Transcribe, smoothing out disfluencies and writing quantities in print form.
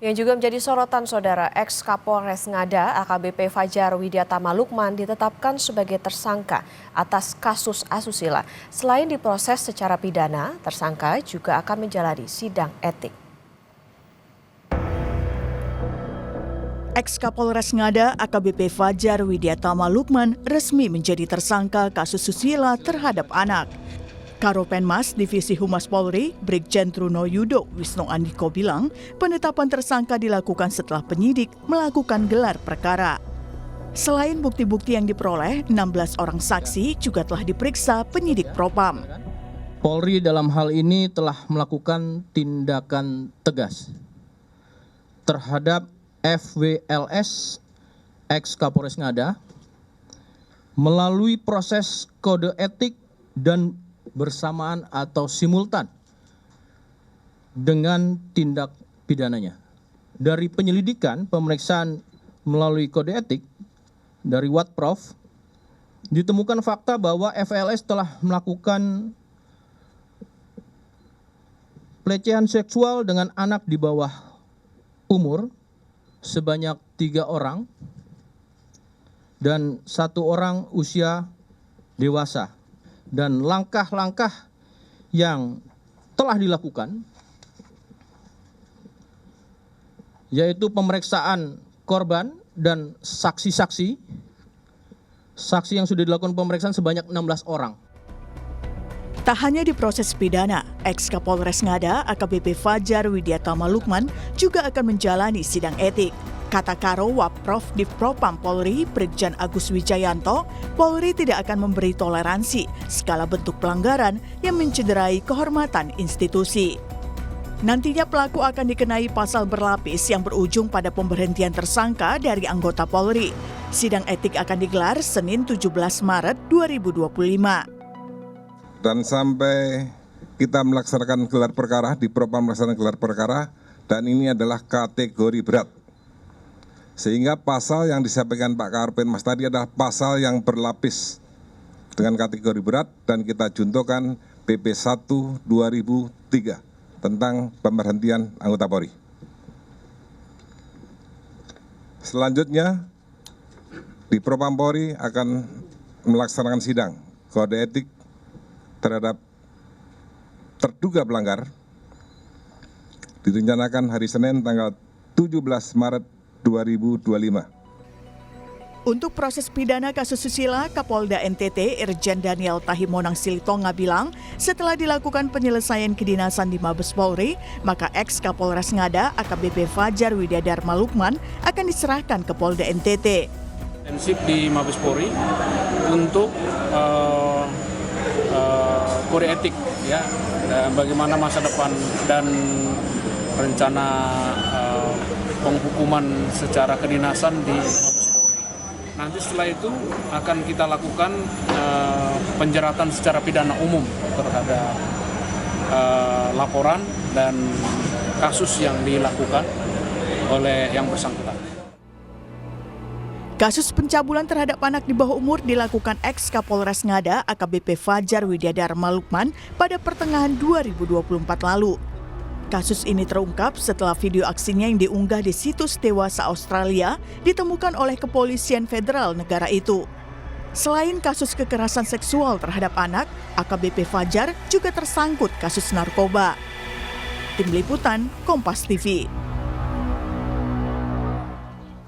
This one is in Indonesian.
Yang juga menjadi sorotan saudara, ex-Kapolres Ngada AKBP Fajar Widyatama Lukman ditetapkan sebagai tersangka atas kasus asusila. Selain diproses secara pidana, tersangka juga akan menjalani sidang etik. Ex-Kapolres Ngada AKBP Fajar Widyatama Lukman resmi menjadi tersangka kasus susila terhadap anak. Karopenmas Divisi Humas Polri, Brigjen Truno Yudo Wisnu Andiko bilang, penetapan tersangka dilakukan setelah penyidik melakukan gelar perkara. Selain bukti-bukti yang diperoleh, 16 orang saksi juga telah diperiksa penyidik Propam. Polri dalam hal ini telah melakukan tindakan tegas terhadap FWLS, ex-Kapolres Ngada, melalui proses kode etik dan bersamaan atau simultan dengan tindak pidananya. Dari penyelidikan, pemeriksaan melalui kode etik dari Watprov, ditemukan fakta bahwa FLS telah melakukan pelecehan seksual dengan anak di bawah umur sebanyak 3 orang dan 1 orang usia dewasa. Dan langkah-langkah yang telah dilakukan yaitu pemeriksaan korban dan saksi-saksi. Saksi yang sudah dilakukan pemeriksaan sebanyak 16 orang. Tak hanya di proses pidana, ex-Kapolres Ngada AKBP Fajar Widyatama Lukman juga akan menjalani sidang etik. Kata Karo Wapprov Div Propam Polri, Brigjen Agus Wijayanto, Polri tidak akan memberi toleransi segala bentuk pelanggaran yang mencederai kehormatan institusi. Nantinya pelaku akan dikenai pasal berlapis yang berujung pada pemberhentian tersangka dari anggota Polri. Sidang etik akan digelar Senin 17 Maret 2025. Dan sampai kita melaksanakan gelar perkara, di Propam melaksanakan gelar perkara, dan ini adalah kategori berat. Sehingga pasal yang disampaikan Pak Karopenmas tadi adalah pasal yang berlapis dengan kategori berat dan kita juntokan PP 1/2003 tentang pemberhentian anggota Polri. Selanjutnya, di Propam Polri akan melaksanakan sidang kode etik terhadap terduga pelanggar direncanakan hari Senin tanggal 17 Maret 2025. Untuk proses pidana kasus susila, Kapolda NTT Irjen Daniel Tahimonang Silitonga bilang, setelah dilakukan penyelesaian kedinasan di Mabes Polri, maka ex-Kapolres Ngada AKBP Fajar Widyatama Lukman akan diserahkan ke Polda NTT. Intensif di Mabes Polri untuk kode etik, ya, dan bagaimana masa depan dan rencana penghukuman secara kedinasan di Mabes Polri. Nanti setelah itu akan kita lakukan penjeratan secara pidana umum terhadap laporan dan kasus yang dilakukan oleh yang bersangkutan. Kasus pencabulan terhadap anak di bawah umur dilakukan ex-Kapolres Ngada AKBP Fajar Widyatama Lukman pada pertengahan 2024 lalu. Kasus ini terungkap setelah video aksinya yang diunggah di situs Dewasa Australia ditemukan oleh Kepolisian Federal negara itu. Selain kasus kekerasan seksual terhadap anak, AKBP Fajar juga tersangkut kasus narkoba. Tim Liputan, Kompas TV.